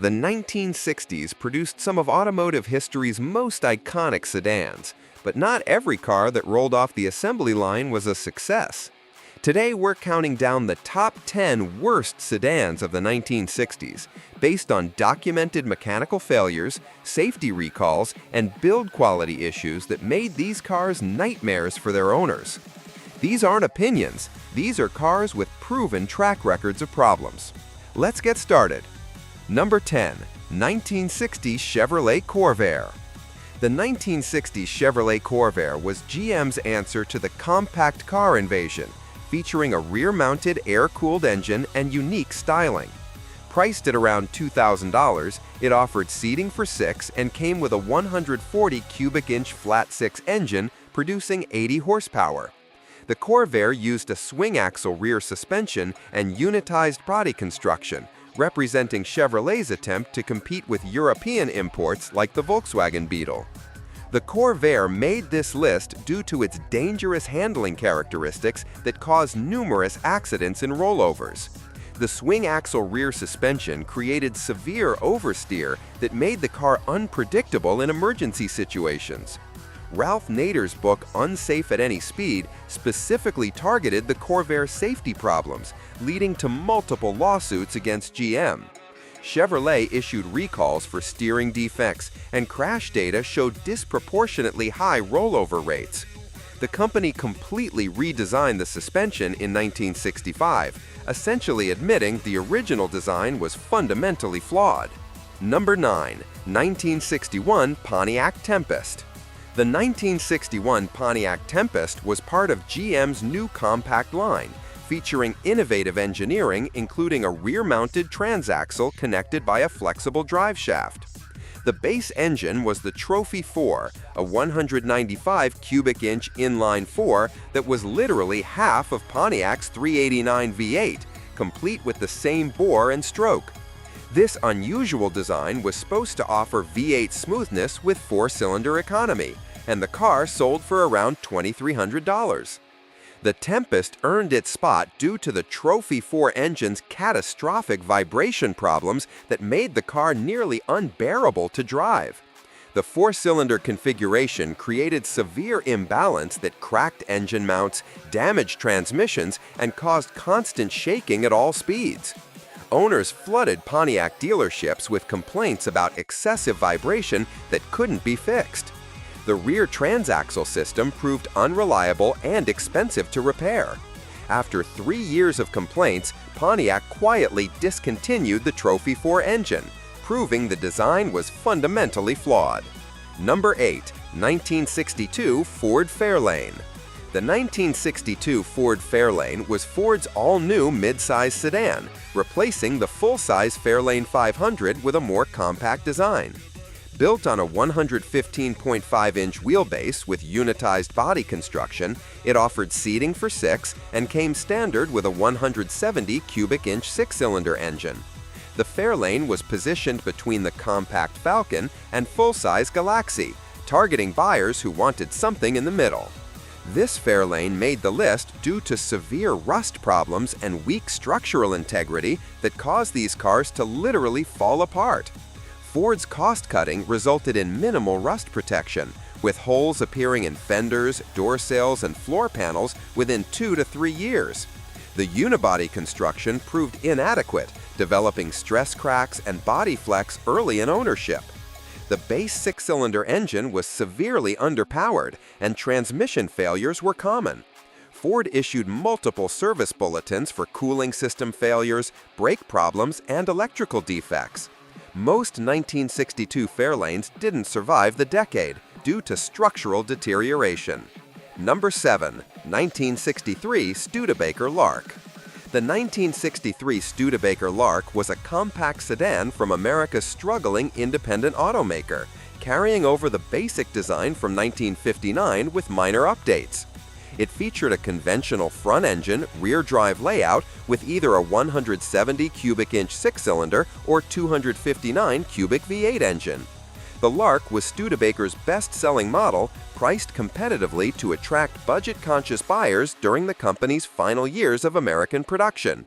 The 1960s produced some of automotive history's most iconic sedans, but not every car that rolled off the assembly line was a success. Today, we're counting down the top 10 worst sedans of the 1960s, based on documented mechanical failures, safety recalls, and build quality issues that made these cars nightmares for their owners. These aren't opinions, these are cars with proven track records of problems. Let's get started. Number 10. 1960 Chevrolet Corvair. The 1960 Chevrolet Corvair was GM's answer to the compact car invasion, featuring a rear-mounted air-cooled engine and unique styling. Priced at around $2,000, it offered seating for 6 and came with a 140 cubic inch flat-6 engine producing 80 horsepower. The Corvair used a swing-axle rear suspension and unitized body construction, representing Chevrolet's attempt to compete with European imports like the Volkswagen Beetle. The Corvair made this list due to its dangerous handling characteristics that caused numerous accidents and rollovers. The swing-axle rear suspension created severe oversteer that made the car unpredictable in emergency situations. Ralph Nader's book Unsafe at Any Speed specifically targeted the Corvair's safety problems, leading to multiple lawsuits against GM. Chevrolet issued recalls for steering defects, and crash data showed disproportionately high rollover rates. The company completely redesigned the suspension in 1965, essentially admitting the original design was fundamentally flawed. Number 9. 1961 Pontiac Tempest. The 1961 Pontiac Tempest was part of GM's new compact line, featuring innovative engineering including a rear-mounted transaxle connected by a flexible drive shaft. The base engine was the Trophy 4, a 195 cubic inch inline 4 that was literally half of Pontiac's 389 V8, complete with the same bore and stroke. This unusual design was supposed to offer V8 smoothness with 4-cylinder economy, and the car sold for around $2,300. The Tempest earned its spot due to the Trophy 4 engine's catastrophic vibration problems that made the car nearly unbearable to drive. The 4-cylinder configuration created severe imbalance that cracked engine mounts, damaged transmissions, and caused constant shaking at all speeds. Owners flooded Pontiac dealerships with complaints about excessive vibration that couldn't be fixed. The rear transaxle system proved unreliable and expensive to repair. After 3 years of complaints, Pontiac quietly discontinued the Trophy 4 engine, proving the design was fundamentally flawed. Number 8. 1962 Ford Fairlane. The 1962 Ford Fairlane was Ford's all-new mid-size sedan, replacing the full-size Fairlane 500 with a more compact design. Built on a 115.5-inch wheelbase with unitized body construction, it offered seating for 6 and came standard with a 170 cubic inch 6-cylinder engine. The Fairlane was positioned between the compact Falcon and full-size Galaxy, targeting buyers who wanted something in the middle. This Fairlane made the list due to severe rust problems and weak structural integrity that caused these cars to literally fall apart. Ford's cost-cutting resulted in minimal rust protection, with holes appearing in fenders, door sills, and floor panels within 2 to 3 years. The unibody construction proved inadequate, developing stress cracks and body flex early in ownership. The base 6-cylinder engine was severely underpowered, and transmission failures were common. Ford issued multiple service bulletins for cooling system failures, brake problems, and electrical defects. Most 1962 Fairlanes didn't survive the decade due to structural deterioration. Number 7. 1963 Studebaker Lark. The 1963 Studebaker Lark was a compact sedan from America's struggling independent automaker, carrying over the basic design from 1959 with minor updates. It featured a conventional front-engine, rear-drive layout with either a 170 cubic inch 6-cylinder or 259 cubic V8 engine. The Lark was Studebaker's best-selling model, priced competitively to attract budget-conscious buyers during the company's final years of American production.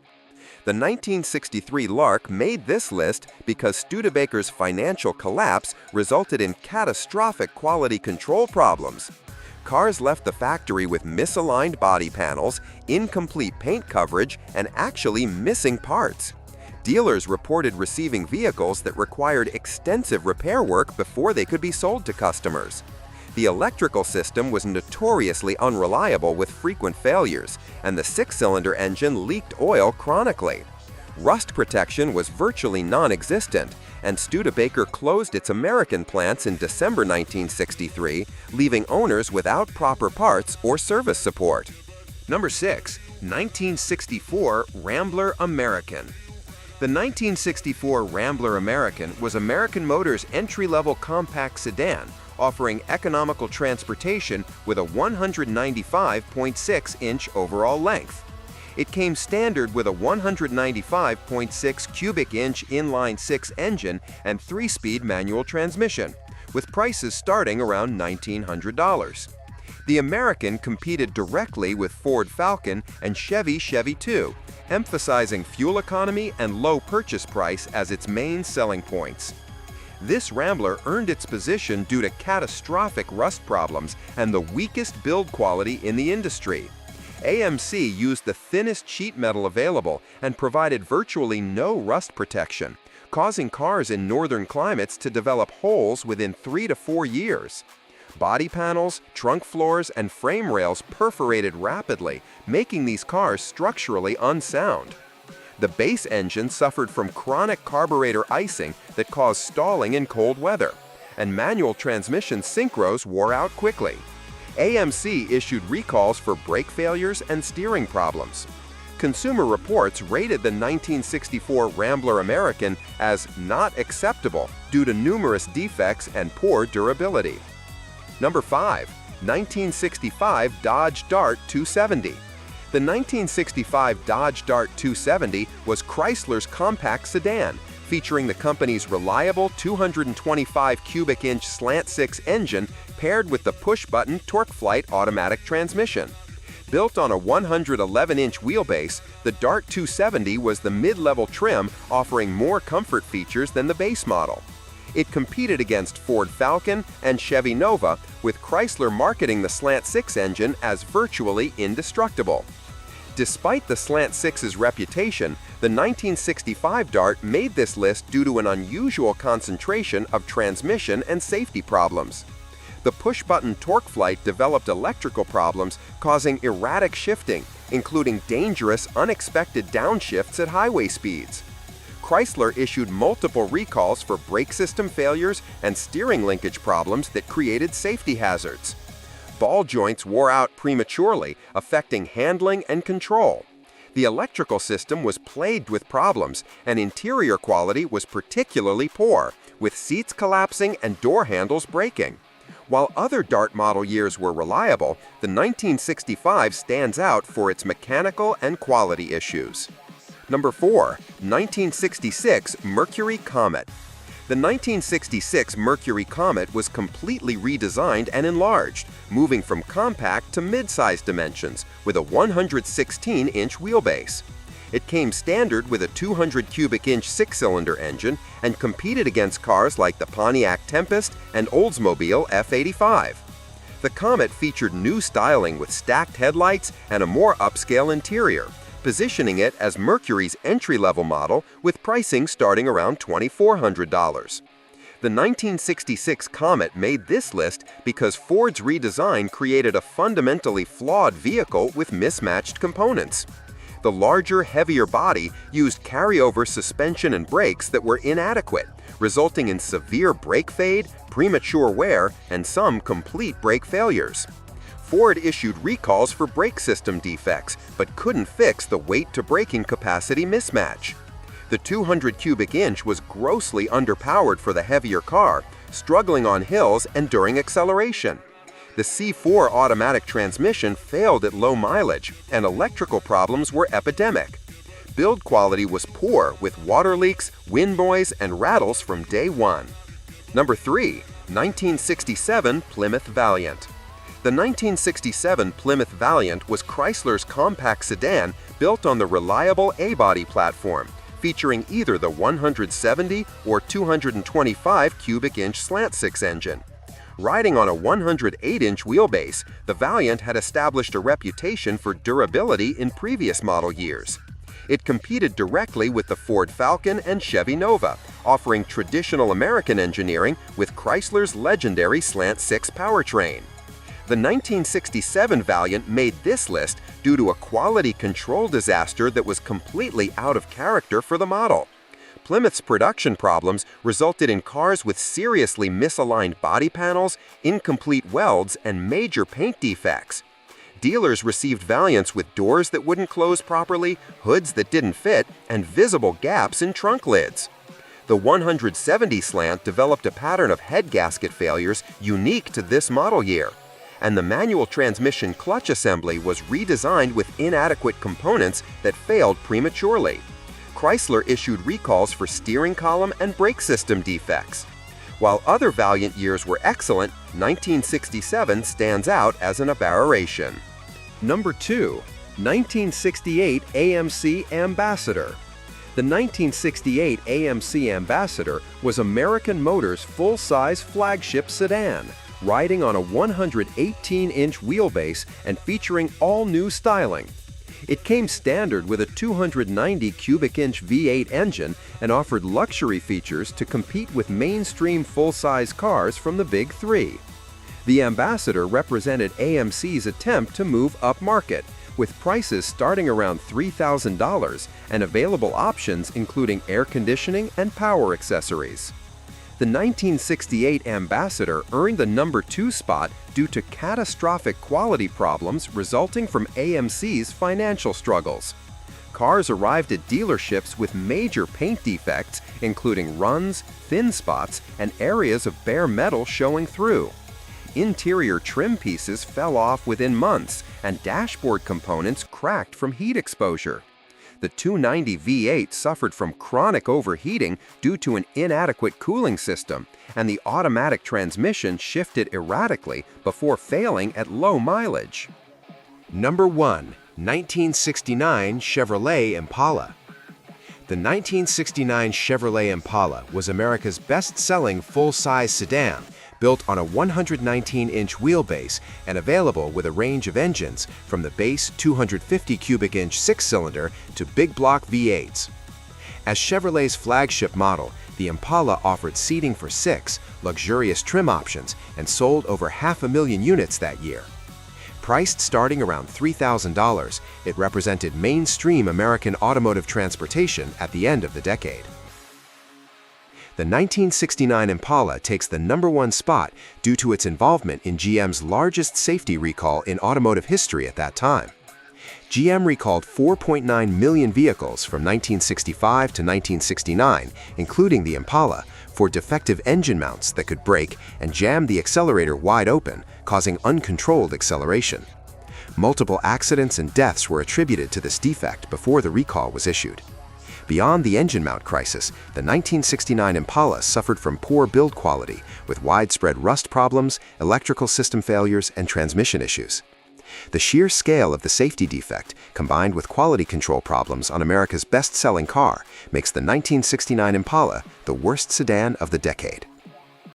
The 1963 Lark made this list because Studebaker's financial collapse resulted in catastrophic quality control problems. Cars left the factory with misaligned body panels, incomplete paint coverage, and actually missing parts. Dealers reported receiving vehicles that required extensive repair work before they could be sold to customers. The electrical system was notoriously unreliable with frequent failures, and the six-cylinder engine leaked oil chronically. Rust protection was virtually non-existent, and Studebaker closed its American plants in December 1963, leaving owners without proper parts or service support. Number 6. 1964 Rambler American. The 1964 Rambler American was American Motors' entry-level compact sedan, offering economical transportation with a 195.6-inch overall length. It came standard with a 195.6 cubic-inch inline-six engine and 3-speed manual transmission, with prices starting around $1,900. The American competed directly with Ford Falcon and Chevy 2, emphasizing fuel economy and low purchase price as its main selling points. This Rambler earned its position due to catastrophic rust problems and the weakest build quality in the industry. AMC used the thinnest sheet metal available and provided virtually no rust protection, causing cars in northern climates to develop holes within 3 to 4 years. Body panels, trunk floors, and frame rails perforated rapidly, making these cars structurally unsound. The base engine suffered from chronic carburetor icing that caused stalling in cold weather, and manual transmission synchros wore out quickly. AMC issued recalls for brake failures and steering problems. Consumer Reports rated the 1964 Rambler American as not acceptable due to numerous defects and poor durability. Number 5. 1965 Dodge Dart 270. The 1965 Dodge Dart 270 was Chrysler's compact sedan, featuring the company's reliable 225 cubic-inch slant-six engine paired with the push-button TorqueFlite automatic transmission. Built on a 111-inch wheelbase, the Dart 270 was the mid-level trim, offering more comfort features than the base model. It competed against Ford Falcon and Chevy Nova, with Chrysler marketing the slant-six engine as virtually indestructible. Despite the slant-six's reputation, the 1965 Dart made this list due to an unusual concentration of transmission and safety problems. The push-button TorqueFlite developed electrical problems causing erratic shifting, including dangerous, unexpected downshifts at highway speeds. Chrysler issued multiple recalls for brake system failures and steering linkage problems that created safety hazards. Ball joints wore out prematurely, affecting handling and control. The electrical system was plagued with problems, and interior quality was particularly poor, with seats collapsing and door handles breaking. While other Dart model years were reliable, the 1965 stands out for its mechanical and quality issues. Number 4. 1966 Mercury Comet. The 1966 Mercury Comet was completely redesigned and enlarged, moving from compact to mid-size dimensions with a 116-inch wheelbase. It came standard with a 200 cubic-inch six-cylinder engine and competed against cars like the Pontiac Tempest and Oldsmobile F85. The Comet featured new styling with stacked headlights and a more upscale interior, positioning it as Mercury's entry-level model with pricing starting around $2,400. The 1966 Comet made this list because Ford's redesign created a fundamentally flawed vehicle with mismatched components. The larger, heavier body used carryover suspension and brakes that were inadequate, resulting in severe brake fade, premature wear, and some complete brake failures. Ford issued recalls for brake system defects, but couldn't fix the weight-to-braking capacity mismatch. The 200 cubic inch was grossly underpowered for the heavier car, struggling on hills and during acceleration. The C4 automatic transmission failed at low mileage, and electrical problems were epidemic. Build quality was poor, with water leaks, wind noise, and rattles from day one. Number 3. 1967 Plymouth Valiant. The The 1967 Plymouth Valiant was Chrysler's compact sedan built on the reliable A-body platform, featuring either the 170 or 225 cubic inch slant-six engine. Riding on a 108-inch wheelbase, the Valiant had established a reputation for durability in previous model years. It competed directly with the Ford Falcon and Chevy Nova, offering traditional American engineering with Chrysler's legendary slant-six powertrain. The 1967 Valiant made this list due to a quality control disaster that was completely out of character for the model. Plymouth's production problems resulted in cars with seriously misaligned body panels, incomplete welds, and major paint defects. Dealers received Valiants with doors that wouldn't close properly, hoods that didn't fit, and visible gaps in trunk lids. The 170 Slant developed a pattern of head gasket failures unique to this model year, and the manual transmission clutch assembly was redesigned with inadequate components that failed prematurely. Chrysler issued recalls for steering column and brake system defects. While other Valiant years were excellent, 1967 stands out as an aberration. Number 2. 1968 AMC Ambassador. The 1968 AMC Ambassador was American Motors' full-size flagship sedan, riding on a 118-inch wheelbase and featuring all-new styling. It came standard with a 290 cubic inch V8 engine and offered luxury features to compete with mainstream full-size cars from the Big Three. The Ambassador represented AMC's attempt to move upmarket, with prices starting around $3,000 and available options including air conditioning and power accessories. The 1968 Ambassador earned the number 2 spot due to catastrophic quality problems resulting from AMC's financial struggles. Cars arrived at dealerships with major paint defects, including runs, thin spots, and areas of bare metal showing through. Interior trim pieces fell off within months, and dashboard components cracked from heat exposure. The 290 V8 suffered from chronic overheating due to an inadequate cooling system, and the automatic transmission shifted erratically before failing at low mileage. Number 1. 1969 Chevrolet Impala. The 1969 Chevrolet Impala was America's best-selling full-size sedan, built on a 119-inch wheelbase and available with a range of engines from the base 250 cubic inch six-cylinder to big block V8s. As Chevrolet's flagship model, the Impala offered seating for 6, luxurious trim options, and sold over 500,000 units that year. Priced starting around $3,000, it represented mainstream American automotive transportation at the end of the decade. The 1969 Impala takes the number 1 spot due to its involvement in GM's largest safety recall in automotive history at that time. GM recalled 4.9 million vehicles from 1965 to 1969, including the Impala, for defective engine mounts that could break and jam the accelerator wide open, causing uncontrolled acceleration. Multiple accidents and deaths were attributed to this defect before the recall was issued. Beyond the engine mount crisis, the 1969 Impala suffered from poor build quality, with widespread rust problems, electrical system failures, and transmission issues. The sheer scale of the safety defect, combined with quality control problems on America's best-selling car, makes the 1969 Impala the worst sedan of the decade.